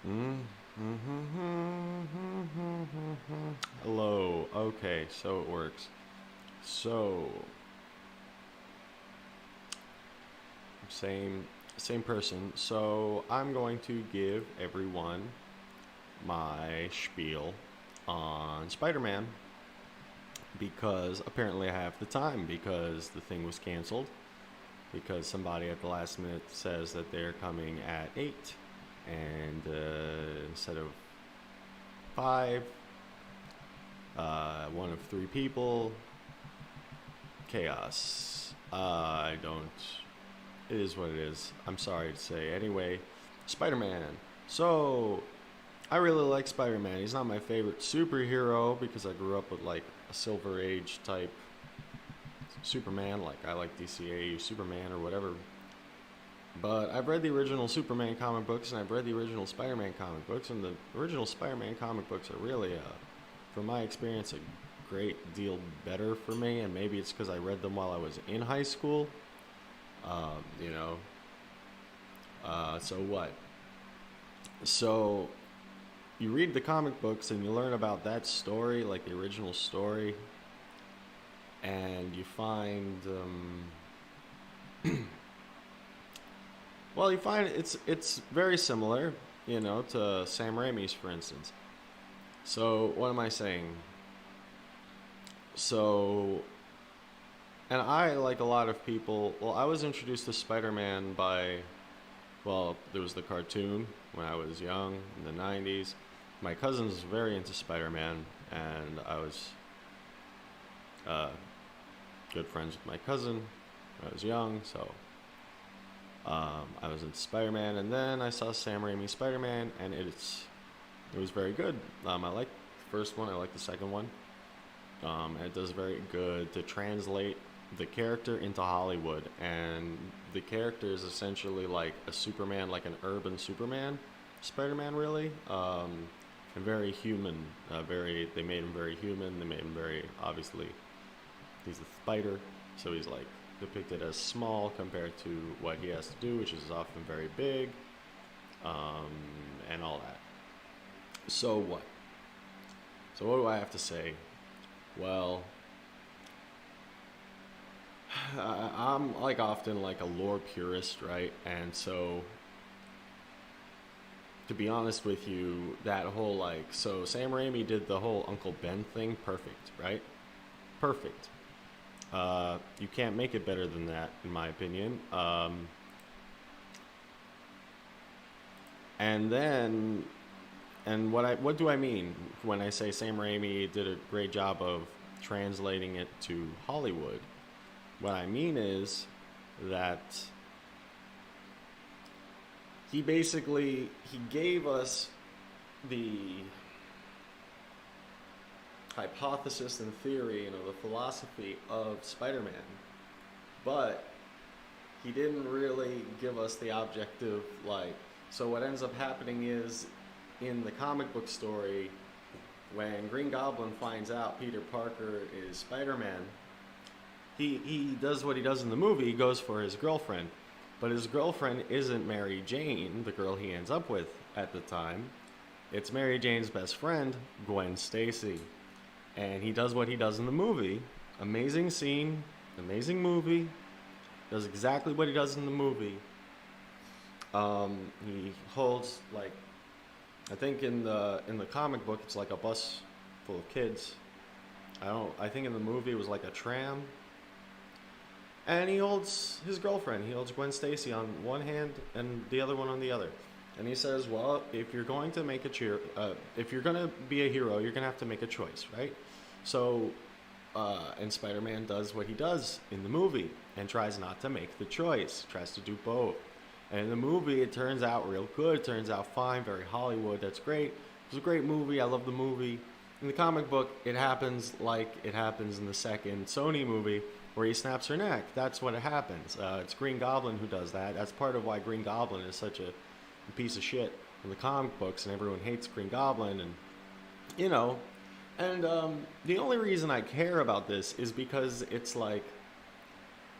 Mm, Hello. Okay, so it works. So, same same person. So, I'm going to give everyone my spiel on Spider-Man because apparently I have the time because the thing was canceled because somebody at the last minute says that they're coming at 8 and instead of 5, one of 3 people. Chaos. I don't. It is what it is. I'm sorry to say. Anyway, Spider Man. So, I really like Spider Man. He's not my favorite superhero because I grew up with like a Silver Age type Superman. Like, I like DCA Superman or whatever. But I've read the original Superman comic books and I've read the original Spider Man comic books, and the original Spider Man comic books are really, from my experience, a great deal better for me. And maybe it's because I read them while I was in high school. Um, you know, so what? So you read the comic books and you learn about that story, like the original story, and you find, well, you find it's very similar, to Sam Raimi's, for instance. So what am I saying? So, and I, like a lot of people, well, I was introduced to Spider-Man by, well, there was the cartoon when I was young in the 90s. My cousin was very into Spider-Man, and I was uh, good friends with my cousin when I was young, so I was into Spider-Man, and then I saw Sam Raimi's Spider-Man, and it was very good. I liked the first one, I liked the second one, and it does very good to translate the character into Hollywood, and the character is essentially like a Superman, like an urban Superman, Spider-Man, really, and very human. Very, they made him very human. They made him very obviously. He's a spider, so he's like depicted as small compared to what he has to do, which is often very big, um, and all that. So what? So what do I have to say? Well, I'm like often like a lore purist, right? And so, to be honest with you, that whole like, so Sam Raimi did the whole Uncle Ben thing perfect, right? Perfect. You can't make it better than that, in my opinion. And then, and what do I mean when I say Sam Raimi did a great job of translating it to Hollywood? What I mean is that he gave us the hypothesis and theory, the philosophy of Spider-Man, but he didn't really give us the objective, like, so what ends up happening is in the comic book story, when Green Goblin finds out Peter Parker is Spider-Man, he does what he does in the movie. He goes for his girlfriend, but his girlfriend isn't Mary Jane, the girl he ends up with at the time. It's Mary Jane's best friend, Gwen Stacy, and he does what he does in the movie. Amazing scene, amazing movie. Does exactly what he does in the movie. He holds, like, I think in the comic book it's like a bus full of kids. I think in the movie it was like a tram, and he holds his girlfriend. He holds Gwen Stacy on one hand and the other one on the other. And he says, "Well, if you're going to if you're going to be a hero, you're going to have to make a choice, right?" So, and Spider-Man does what he does in the movie and tries not to make the choice. Tries to do both. And in the movie, it turns out real good. It turns out fine. Very Hollywood. That's great. It was a great movie. I love the movie. In the comic book, it happens like it happens in the second Sony movie, where he snaps her neck. That's what happens. It's Green Goblin who does that. That's part of why Green Goblin is such a piece of shit in the comic books, and everyone hates Green Goblin, and you know. And the only reason I care about this is because it's like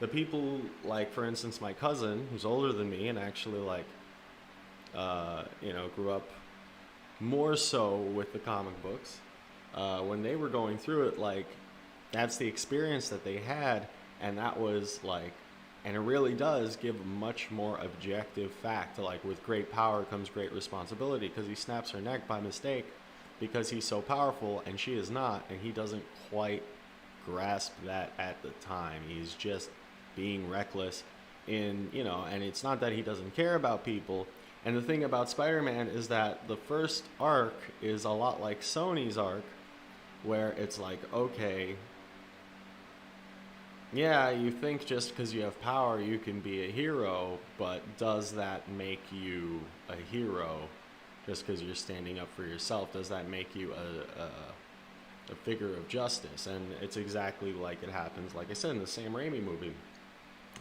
the people, like for instance, my cousin who's older than me and actually like, grew up. more so with the comic books. When they were going through it, like, that's the experience that they had, and that was like, and it really does give a much more objective fact. Like, with great power comes great responsibility, because he snaps her neck by mistake because he's so powerful and she is not, and he doesn't quite grasp that at the time. He's just being reckless in, you know, and it's not that he doesn't care about people. And the thing about Spider-Man is that the first arc is a lot like Sony's arc, where it's like, okay, yeah, you think just because you have power you can be a hero, but does that make you a hero just because you're standing up for yourself? Does that make you a figure of justice? And it's exactly like it happens, like I said, in the Sam Raimi movie,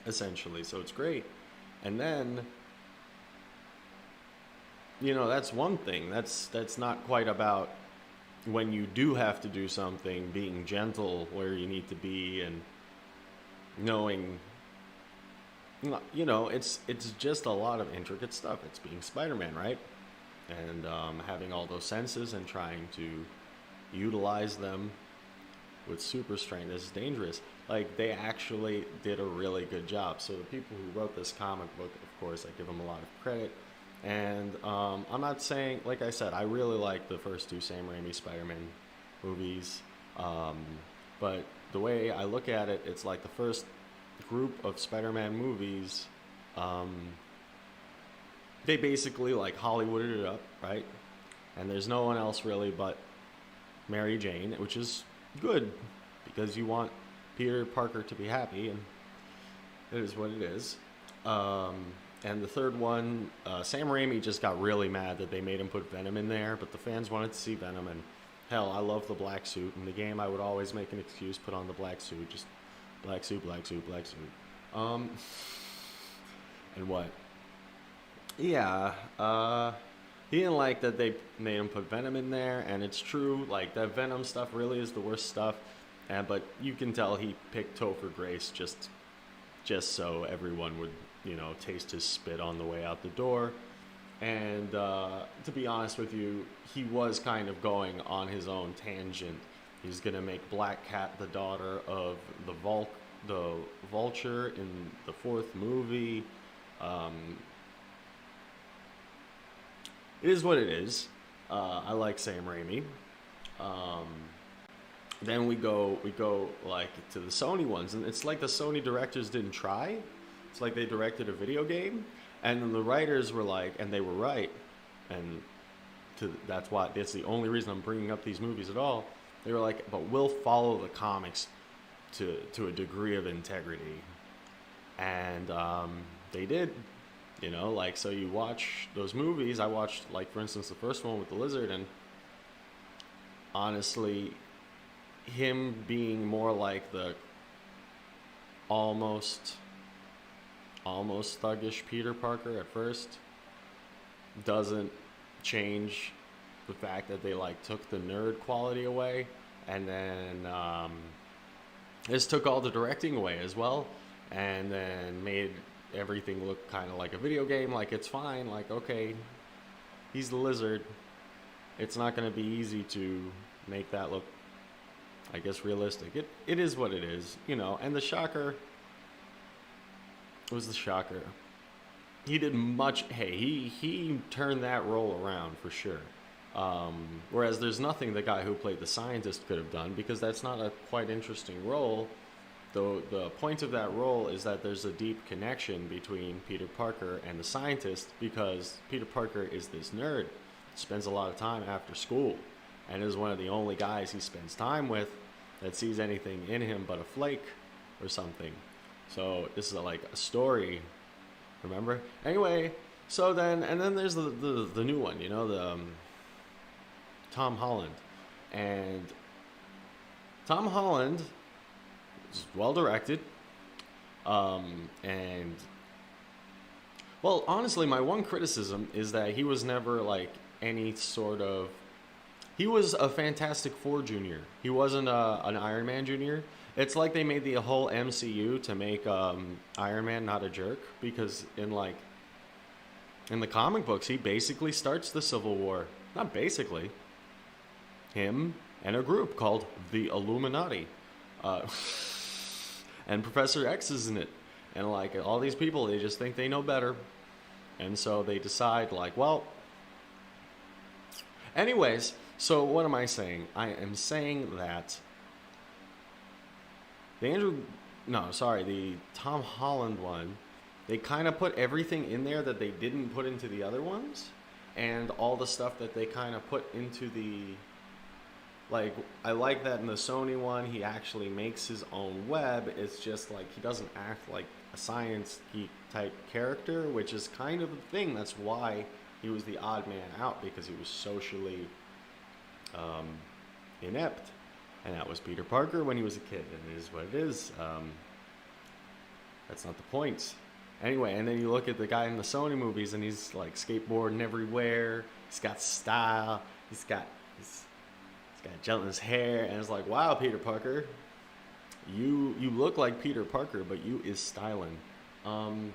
essentially. So it's great. And then, you know, that's one thing. That's not quite about when you do have to do something, being gentle where you need to be, and knowing, you know, it's just a lot of intricate stuff. It's being Spider-Man, right? And having all those senses and trying to utilize them with super strength is dangerous. Like, they actually did a really good job. So the people who wrote this comic book, of course, I give them a lot of credit. And I'm not saying, like I said, I really like the first two Sam Raimi Spider-Man movies. But the way I look at it, it's like the first group of Spider-Man movies, they basically like Hollywooded it up, right? And there's no one else really but Mary Jane, which is good because you want Peter Parker to be happy, and it is what it is. And the third one, Sam Raimi just got really mad that they made him put Venom in there, but the fans wanted to see Venom, and hell, I love the black suit. In the game, I would always make an excuse, put on the black suit, just black suit, black suit, black suit. And what? Yeah, he didn't like that they made him put Venom in there, and it's true, like, that Venom stuff really is the worst stuff, but you can tell he picked Topher Grace just so everyone would, you know, taste his spit on the way out the door. And to be honest with you, he was kind of going on his own tangent. He's gonna make Black Cat the daughter of the Vulture in the fourth movie. It is what it is. I like Sam Raimi. Then we go like to the Sony ones, and it's like the Sony directors didn't try. It's like they directed a video game, and then the writers were like, and they were right, and that's the only reason I'm bringing up these movies at all. They were like, but we'll follow the comics to a degree of integrity, and they did. You know, like, so you watch those movies. I watched, like, for instance, the first one with the lizard, and honestly, him being more like the almost thuggish Peter Parker at first doesn't change the fact that they, like, took the nerd quality away, and then this took all the directing away as well, and then made everything look kind of like a video game. Like, it's fine, like, okay, he's the lizard. It's not going to be easy to make that look, I guess, realistic. It is what it is, you know. And the Shocker was the Shocker. He did much. Hey, he turned that role around for sure. Whereas there's nothing the guy who played the scientist could have done, because that's not a quite interesting role. Though the point of that role is that there's a deep connection between Peter Parker and the scientist, because Peter Parker is this nerd, spends a lot of time after school, and is one of the only guys he spends time with that sees anything in him but a flake or something. So this is like a story, remember? Anyway, so then, and then there's the new one, you know, the Tom Holland. And Tom Holland is well directed. And, well, honestly, my one criticism is that he was never like any sort of, he was a Fantastic Four junior. He wasn't an Iron Man junior. It's like they made the whole MCU to make Iron Man not a jerk, because in the comic books, he basically starts the Civil War. Not basically. Him and a group called the Illuminati. Uh, and Professor X is in it. And like all these people, they just think they know better. And so they decide, like, well. Anyways, so what am I saying? I am saying that the Tom Holland one, they kind of put everything in there that they didn't put into the other ones. And all the stuff that they kind of put into the. Like, I like that in the Sony one, he actually makes his own web. It's just like he doesn't act like a science geek type character, which is kind of the thing. That's why he was the odd man out, because he was socially inept. And that was Peter Parker when he was a kid, and it is what it is. That's not the point. Anyway, and then you look at the guy in the Sony movies, and he's like skateboarding everywhere. He's got style. He's got gel in his hair, and it's like, wow, Peter Parker, you look like Peter Parker, but you is styling. And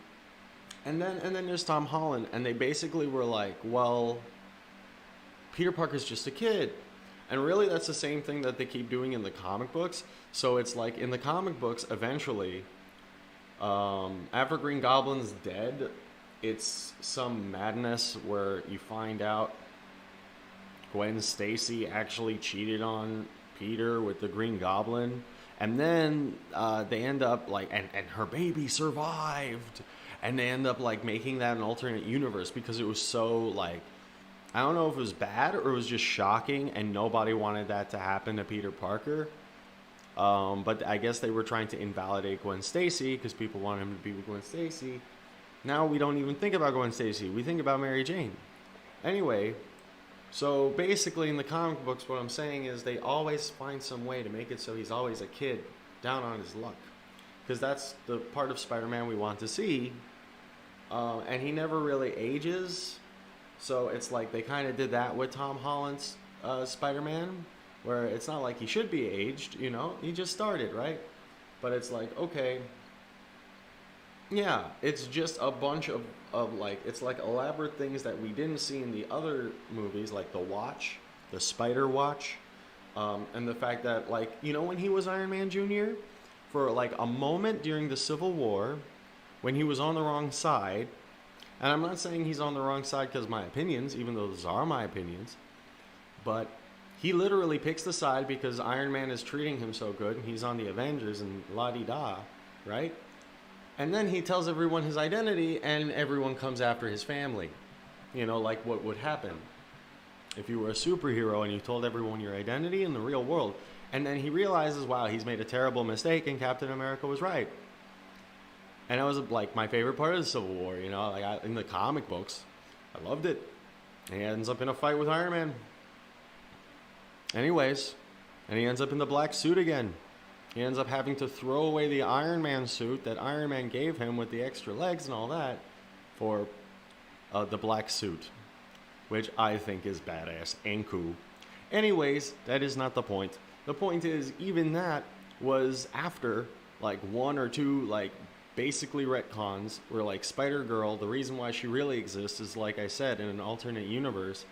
then there's Tom Holland, and they basically were like, well, Peter Parker's just a kid. And really that's the same thing that they keep doing in the comic books. So it's like in the comic books, eventually, after Green Goblin's dead, it's some madness where you find out Gwen Stacy actually cheated on Peter with the Green Goblin. And then they end up like, and her baby survived. And they end up like making that an alternate universe because it was so like, I don't know if it was bad or it was just shocking and nobody wanted that to happen to Peter Parker. But I guess they were trying to invalidate Gwen Stacy because people wanted him to be with Gwen Stacy. Now we don't even think about Gwen Stacy. We think about Mary Jane. Anyway, so basically in the comic books, what I'm saying is they always find some way to make it so he's always a kid down on his luck. Because that's the part of Spider-Man we want to see. And he never really ages. So it's like they kind of did that with Tom Holland's Spider-Man. Where it's not like he should be aged, you know? He just started, right? But it's like, okay. Yeah, it's just a bunch of like, it's like elaborate things that we didn't see in the other movies, like The Watch, the Spider Watch, and the fact that, like, you know, when he was Iron Man Jr., for like a moment during the Civil War, when he was on the wrong side, and I'm not saying he's on the wrong side because my opinions, even though those are my opinions, but he literally picks the side because Iron Man is treating him so good, and he's on the Avengers and la-di-da, right? And then he tells everyone his identity, and everyone comes after his family. You know, like what would happen if you were a superhero and you told everyone your identity in the real world. And then he realizes, wow, he's made a terrible mistake, and Captain America was right. And that was, like, my favorite part of the Civil War, you know? Like, in the comic books, I loved it. And he ends up in a fight with Iron Man. Anyways, and he ends up in the black suit again. He ends up having to throw away the Iron Man suit that Iron Man gave him with the extra legs and all that for the black suit, which I think is badass and cool. Anyways, that is not the point. The point is, even that was after, like, one or two, like, basically retcons where, like, Spider-Girl, the reason why she really exists is, like I said, in an alternate universe,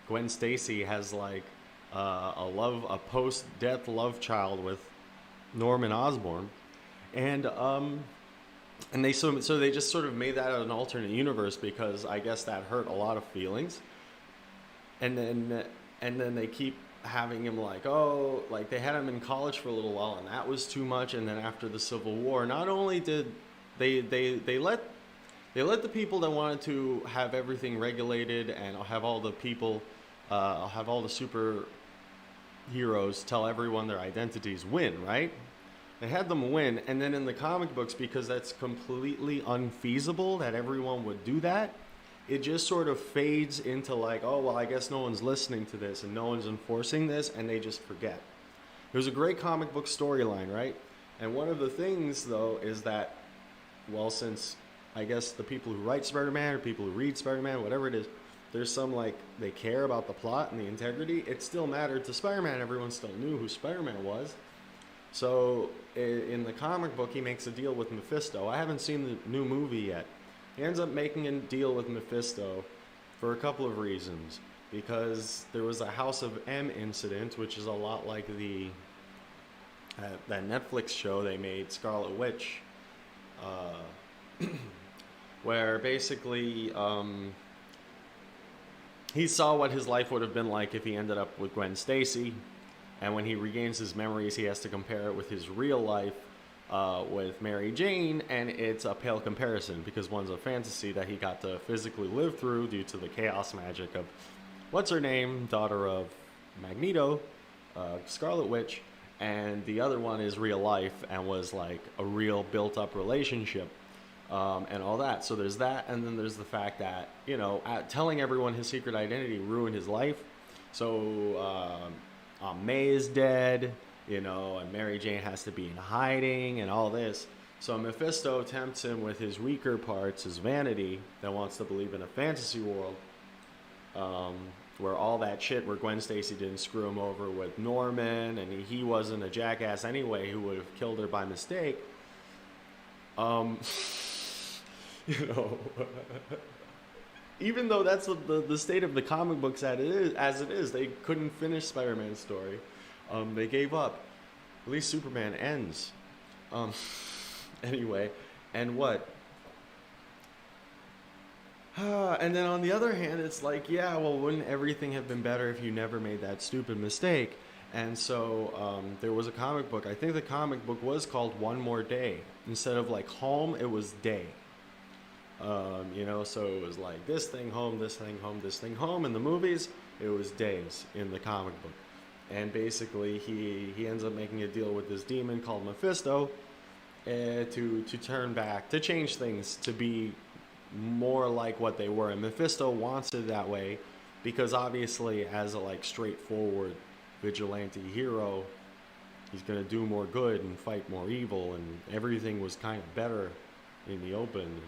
Gwen Stacy has, like, a post-death love child with Norman Osborn, and they so they just sort of made that an alternate universe because I guess that hurt a lot of feelings, and then they keep having him like, oh, like they had him in college for a little while and that was too much, and then after the Civil War, not only did they let the people that wanted to have everything regulated and have all the people have all the super heroes tell everyone their identities win, right? They had them win, and then in the comic books, because that's completely unfeasible that everyone would do that, it just sort of fades into like, oh, well, I guess no one's listening to this and no one's enforcing this, and they just forget. There's a great comic book storyline, right? And one of the things, though, is that, well, since I guess the people who write Spider-Man or people who read Spider-Man, whatever it is, there's some, like, they care about the plot and the integrity. It still mattered to Spider-Man. Everyone still knew who Spider-Man was. So in the comic book, he makes a deal with Mephisto. I haven't seen the new movie yet. He ends up making a deal with Mephisto for a couple of reasons. because there was a House of M incident, which is a lot like the that Netflix show they made, Scarlet Witch, where basically he saw what his life would have been like if he ended up with Gwen Stacy, and when he regains his memories, he has to compare it with his real life with Mary Jane, and it's a pale comparison because one's a fantasy that he got to physically live through due to the chaos magic of what's her name, daughter of Magneto, Scarlet Witch, and the other one is real life and was like a real built-up relationship. And all that. So there's that, and then there's the fact that, you know, telling everyone his secret identity ruined his life. So May is dead, you know, and Mary Jane has to be in hiding and all this. So Mephisto tempts him with his weaker parts, his vanity, that wants to believe in a fantasy world where all that shit, where Gwen Stacy didn't screw him over with Norman, and he wasn't a jackass anyway who would have killed her by mistake. You know, even though that's the state of the comic books as it is, they couldn't finish Spider-Man's story. They gave up. At least Superman ends. Anyway, and what? And then on the other hand, it's like, yeah, well, wouldn't everything have been better if you never made that stupid mistake? And so there was a comic book. I think the comic book was called One More Day. Instead of like home, it was day. You know, so it was like this thing home, this thing home, this thing home. In the movies, it was days in the comic book. And basically, he ends up making a deal with this demon called Mephisto to turn back, to change things, to be more like what they were. And Mephisto wants it that way because obviously, as a like straightforward vigilante hero, he's going to do more good and fight more evil, and everything was kind of better in the open.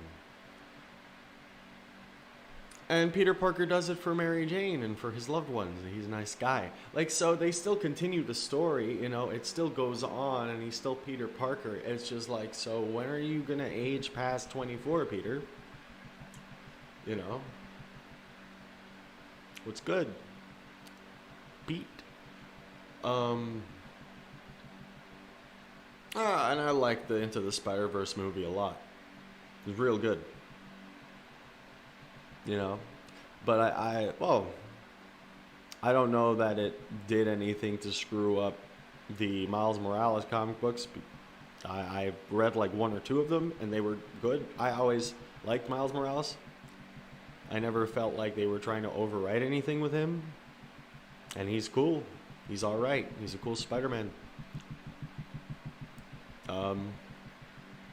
And Peter Parker does it for Mary Jane and for his loved ones. He's a nice guy. Like, so they still continue the story, you know, it still goes on, and he's still Peter Parker. It's just like, so when are you going to age past 24, Peter? You know? What's good? Pete. And I like the Into the Spider-Verse movie a lot. It was real good. You know, but I don't know that it did anything to screw up the Miles Morales comic books. I read like one or two of them, and they were good. I always liked Miles Morales. I never felt like they were trying to overwrite anything with him, and he's cool. He's all right. He's a cool Spider-Man.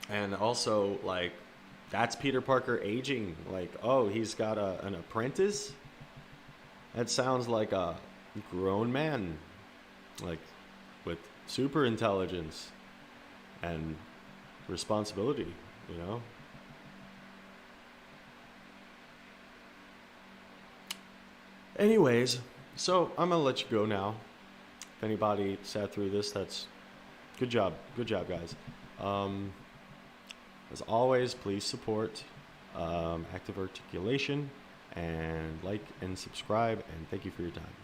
And also, like, that's Peter Parker aging. Like, oh, he's got an apprentice? That sounds like a grown man. Like, with super intelligence and responsibility, you know? Anyways, so I'm going to let you go now. If anybody sat through this, that's good job. Good job, guys. As always, please support Active Articulation and like and subscribe, and thank you for your time.